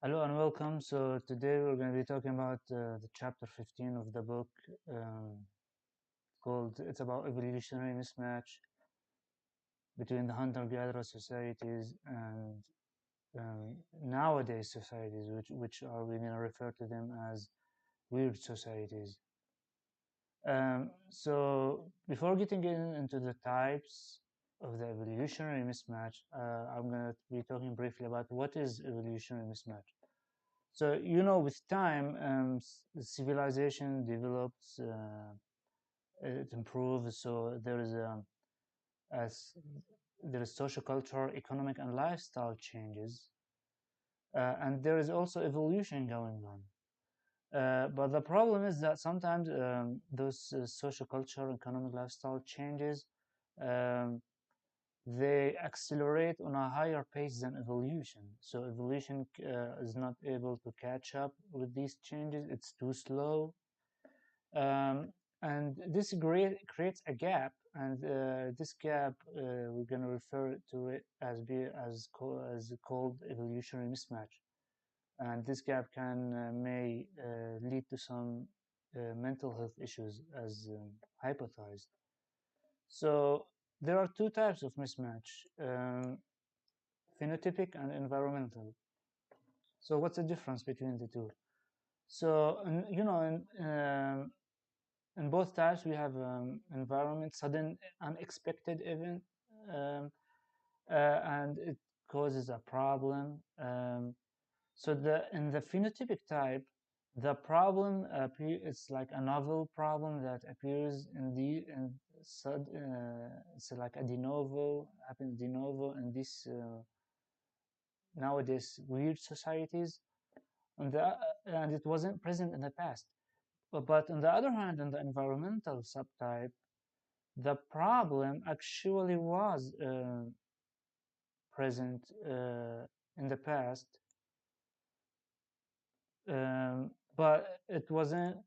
Hello and welcome. So today we're going to be talking about the chapter 15 of the book um, called "It's about evolutionary mismatch between the hunter-gatherer societies and nowadays societies, which are we going to refer to them as weird societies." So before getting into the types of the evolutionary mismatch, I'm going to be talking briefly about what is evolutionary mismatch. So, with time, civilization develops, it improves. So as there is social, cultural, economic, and lifestyle changes, and there is also evolution going on. But the problem is that sometimes those social, cultural, economic, lifestyle changes um, they accelerate on a higher pace than evolution. So evolution is not able to catch up with these changes. It's too slow, um, and this creates a gap. And this gap, we're going to refer to it as called evolutionary mismatch. And this gap can may lead to some mental health issues, as hypothesized. So there are two types of mismatch. Phenotypic and environmental. So what's the difference between the two? So in both types we have environment, sudden, unexpected event, um, and it causes a problem. So the in the phenotypic type, the problem it's like a novel problem that appears it's like a de novo, happens de novo in this nowadays weird societies, and it wasn't present in the past. But on the other hand, in the environmental subtype, the problem actually was present in the past, but it wasn't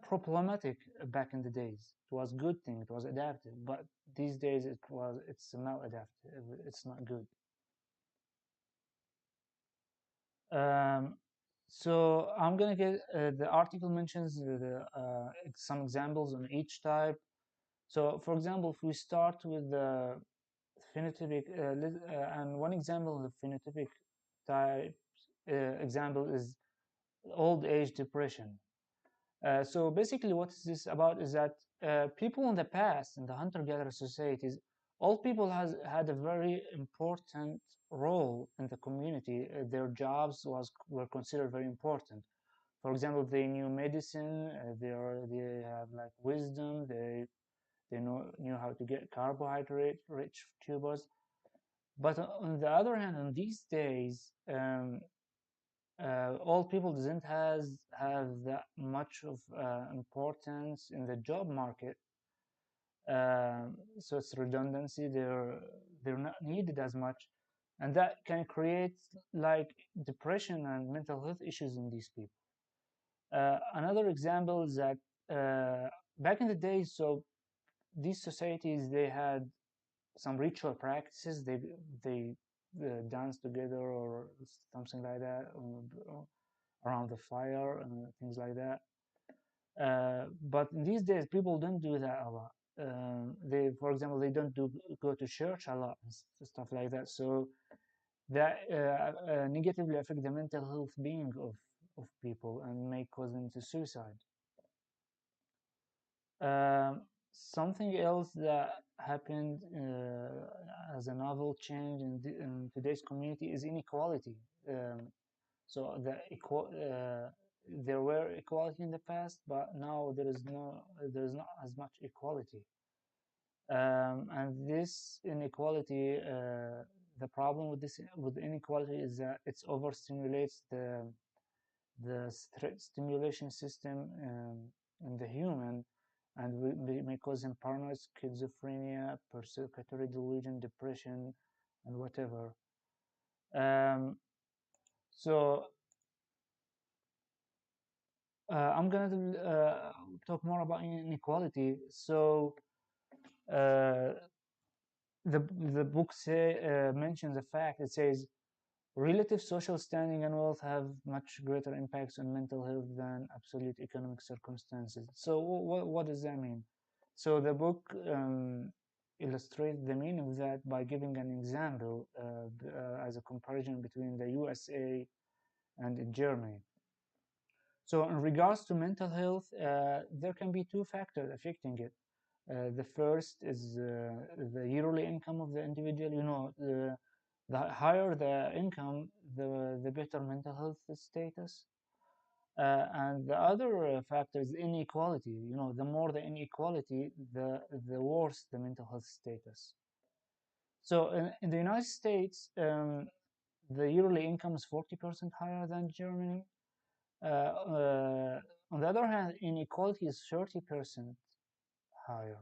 problematic back in the days. It was a good thing. It was adaptive. But these days, it's maladaptive. It's not good. Um, so I'm gonna get the article mentions some examples on each type. So, for example, if we start with the phenotypic, and one example of the phenotypic type example is old age depression. So basically, what is this about is that people in the past, in the hunter-gatherer societies, old people has had a very important role in the community. Their jobs were considered very important. For example, they knew medicine. They have like wisdom. They knew how to get carbohydrate-rich tubers. But on the other hand, in these days, old people doesn't have that much of importance in the job market. So it's redundancy. They're not needed as much, and that can create like depression and mental health issues in these people. Another example is that back in the day, so these societies they had some ritual practices. They dance together or something like that around the fire and things like that. But these days, people don't do that a lot. For example, they don't go to church a lot and stuff like that. So that negatively affect the mental health being of people and may cause them to suicide. Um, Something else that happened as a novel change in today's community is inequality. Um, so there were equality in the past, but now there is not as much equality. And this inequality, the problem with inequality is that it overstimulates the stimulation system in the human, and may cause him paranoid, schizophrenia, persecutory delusion, depression, and whatever. Um, so I'm going to talk more about inequality. So uh, the book mentions a fact. It says Relative social standing and wealth have much greater impacts on mental health than absolute economic circumstances. So, what does that mean? So, the book illustrates the meaning of that by giving an example as a comparison between the USA and in Germany. So, in regards to mental health, there can be two factors affecting it. The first is the yearly income of the individual. The higher the income, the better mental health status. And the other factor is inequality. The more the inequality, the worse the mental health status. So in the United States, the yearly income is 40% higher than Germany. On the other hand, inequality is 30% higher.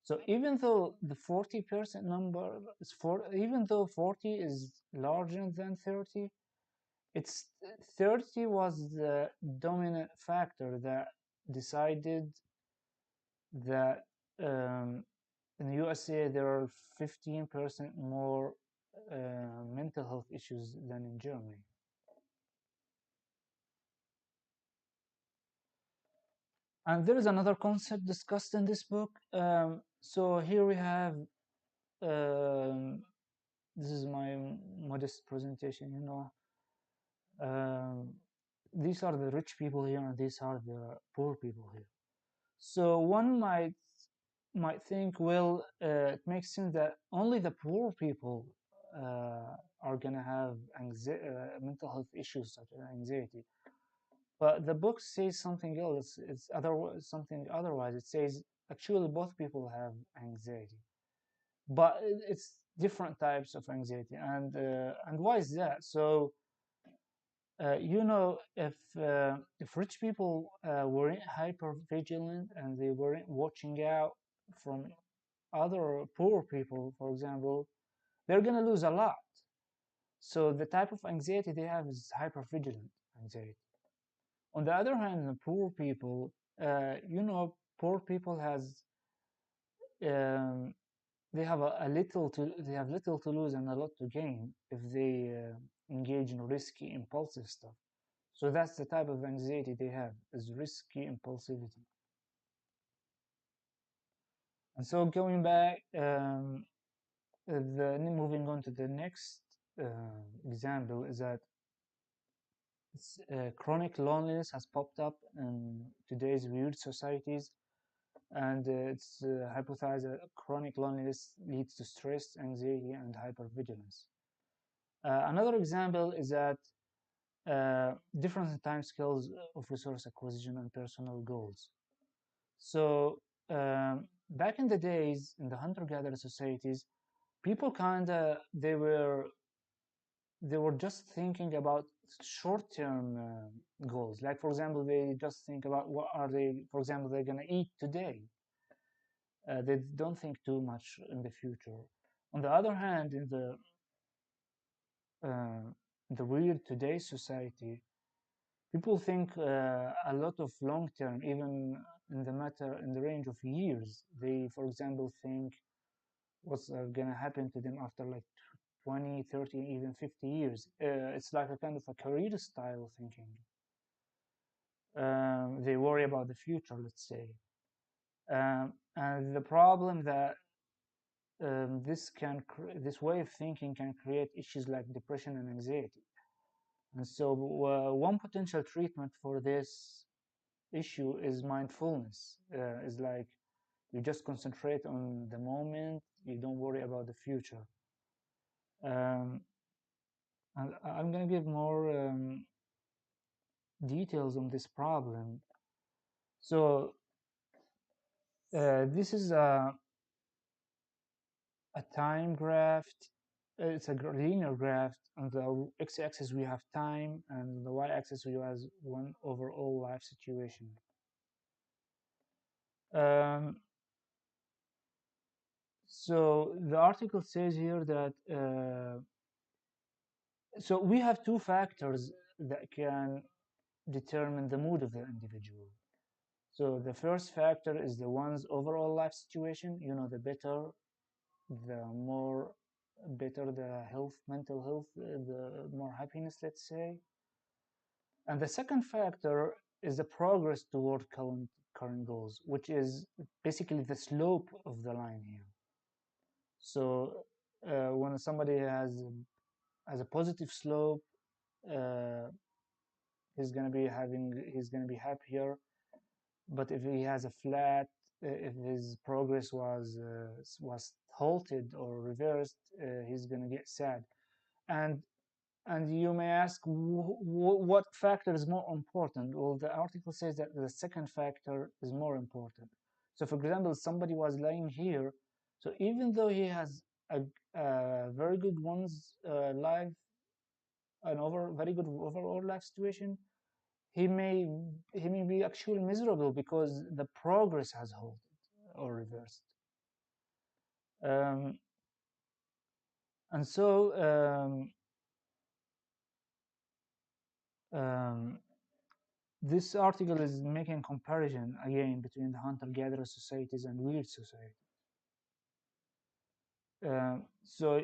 So even though the 40% number is even though 40 is larger than 30, it's 30 was the dominant factor that decided that in the USA there are 15% more mental health issues than in Germany. And there is another concept discussed in this book. So here we have um, this is my modest presentation. Um, these are the rich people here, and these are the poor people here. So one might think, well, it makes sense that only the poor people are gonna have mental health issues such as anxiety. But the book says something else. It's something otherwise. It says actually both people have anxiety, but it's different types of anxiety. And why is that? So if rich people weren't hyper vigilant and they weren't watching out from other poor people, for example, they're gonna lose a lot. So the type of anxiety they have is hyper vigilant anxiety. On the other hand, the poor people, poor people has um, they have little to lose and a lot to gain if they engage in risky, impulsive stuff. So that's the type of anxiety they have, is risky impulsivity. And so going back, moving on to the next example is that chronic loneliness has popped up in today's weird societies, and it's hypothesized that chronic loneliness leads to stress, anxiety, and hypervigilance. Another example is that different time scales of resource acquisition and personal goals. So back in the days, in the hunter-gatherer societies, people they were just thinking about short-term goals. Like for example, they just think about what are they, for example, they're gonna eat today. They don't think too much in the future. On the other hand, uh, the weird today society, people think a lot of long term, even in the range of years. They, for example, think what's gonna happen to them after like 20, 30, even 50 years. It's like a kind of a career style thinking. They worry about the future, let's say. And the problem that this way of thinking can create issues like depression and anxiety. And so, one potential treatment for this issue is mindfulness. Is like you just concentrate on the moment. You don't worry about the future. Um, and I'm going to give more details on this problem. So this is a time graph. It's a linear graph. On the x-axis we have time, and the y-axis we have one overall life situation. Um, so the article says here that so we have two factors that can determine the mood of the individual. So the first factor is the one's overall life situation. The better, the more better the health, mental health, the more happiness, let's say. And the second factor is the progress toward current goals, which is basically the slope of the line here. So when somebody has a positive slope, uh, he's gonna be happier. But if he has a flat, if his progress was halted or reversed, he's gonna get sad. And you may ask, what factor is more important? Well, the article says that the second factor is more important. So, for example, somebody was lying here. So even though he has a very good life, very good overall life situation, he may be actually miserable because the progress has halted or reversed. Um, and so um, this article is making comparison again between the hunter-gatherer societies and weird societies. So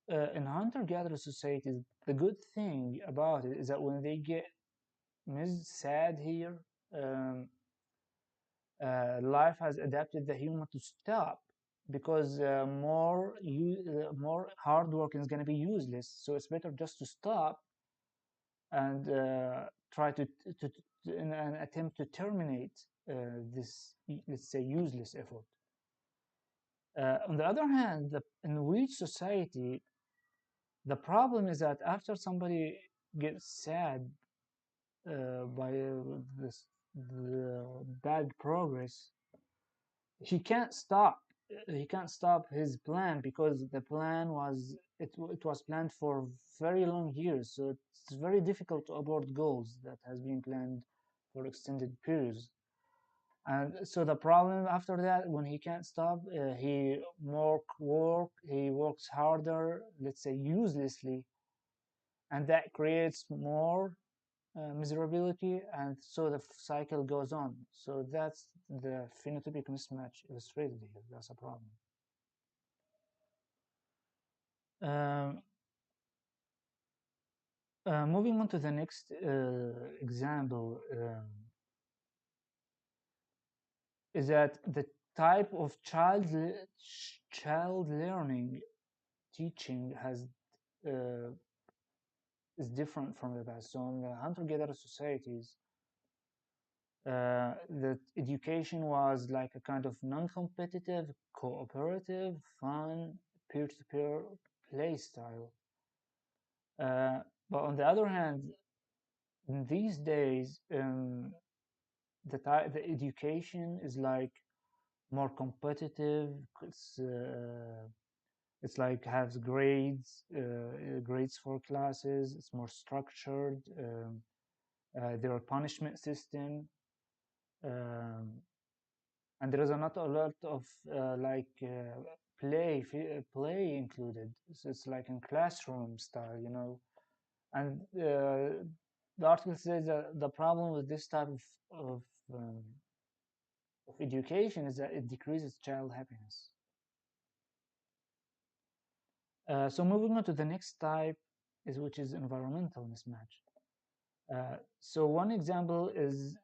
in hunter-gatherer societies, the good thing about it is that when they get sad here, um, life has adapted the human to stop because more hard work is going to be useless. So it's better just to stop and try in an attempt to terminate this, let's say, useless effort. On the other hand, in which society, the problem is that after somebody gets sad by the bad progress, he can't stop. He can't stop his plan because the plan it was planned for very long years. So it's very difficult to abort goals that has been planned for extended periods. And so the problem after that, when he can't stop, he works harder, let's say uselessly, and that creates more miserability, and so the cycle goes on. So that's the phenotypic mismatch illustrated here. That's a problem. Um, Moving on to the next example, is that the type of child learning teaching uh, is different from the past. So in the hunter-gatherer societies, the education was like a kind of non-competitive, cooperative, fun, peer-to-peer play style. But on the other hand, these days, the education is like more competitive. It's like has grades for classes. It's more structured. There are punishment system, um, and there is not a lot of play included. So it's like in classroom style, And the article says that the problem with this type um, of education is that it decreases child happiness. So moving on to the next type, which is environmental mismatch. So one example is,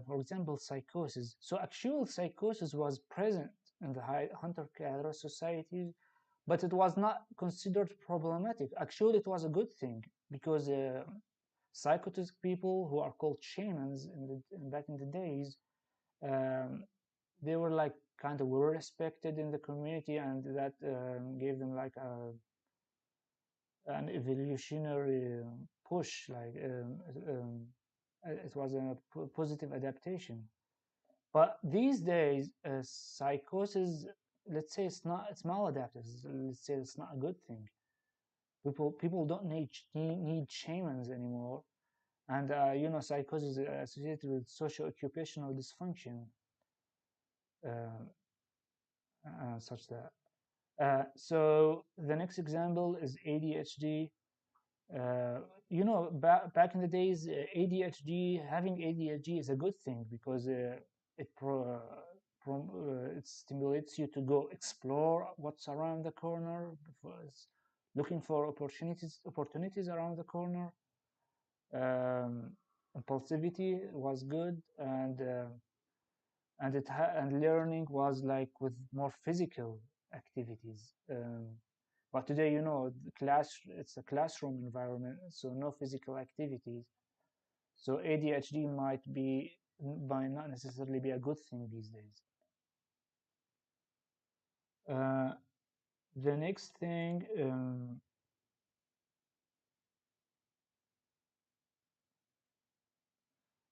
for example, psychosis. So actual psychosis was present in the hunter-gatherer societies, but it was not considered problematic. Actually, it was a good thing because psychotic people who are called shamans back in the days, um, they were like kind of well respected in the community, and that gave them like an evolutionary push. It was a positive adaptation. But these days, psychosis, let's say it's maladaptive. Let's say it's not a good thing. People don't need shamans anymore, and psychosis is associated with socio-occupational dysfunction, uh, such that. So the next example is ADHD. Uh, back in the days, having ADHD is a good thing because it it stimulates you to go explore what's around the corner, looking for opportunities around the corner. um, Impulsivity was good, and learning was like with more physical activities. But today, the it's a classroom environment, so no physical activities. So ADHD might not necessarily be a good thing these days. Uh, the next thing,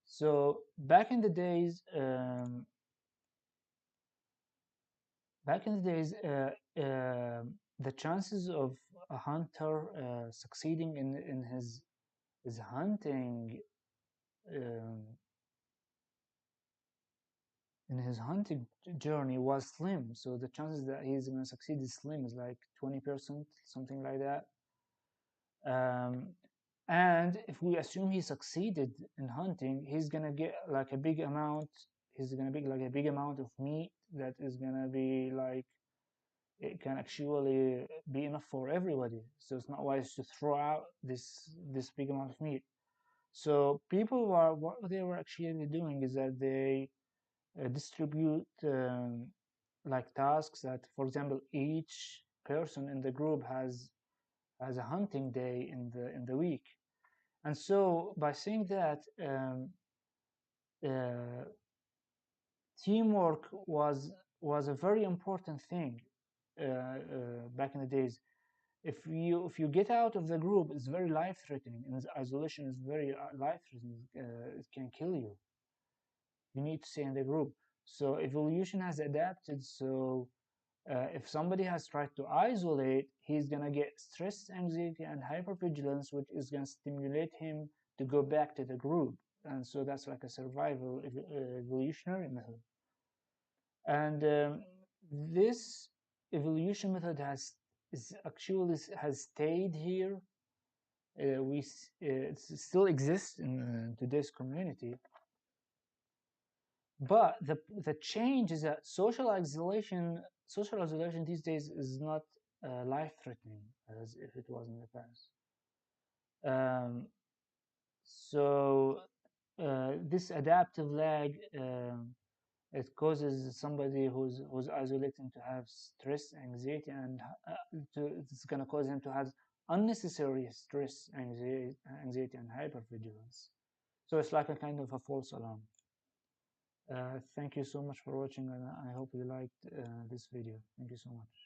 so back in the days, the chances of a hunter succeeding in his hunting, um, in his hunting journey was slim. So the chances that he's going to succeed is slim, is like 20%, something like that. Um, and if we assume he succeeded in hunting, he's going to get like a big amount. He's going to be like a big amount of meat that is going to be like, it can actually be enough for everybody. So it's not wise to throw out this big amount of meat. So people were what they were actually doing is that they distribute like tasks that, for example, each person in the group has a hunting day in the week. And so by saying that, uh, teamwork was a very important thing back in the days. If you get out of the group, it's very life threatening, and isolation is very life threatening. It can kill you. You need to stay in the group. So evolution has adapted. So if somebody has tried to isolate, he's gonna get stress, anxiety, and hypervigilance, which is gonna stimulate him to go back to the group. And so that's like a survival evolutionary method. And this evolution method has stayed here. It still exists in today's community. But the change is that social isolation these days is not life threatening as if it was in the past. So this adaptive lag, it causes somebody who's isolating to have stress, anxiety, and it's going to cause him to have unnecessary stress, anxiety, and hypervigilance. So it's like a kind of a false alarm. Thank you so much for watching, and I hope you liked this video. Thank you so much.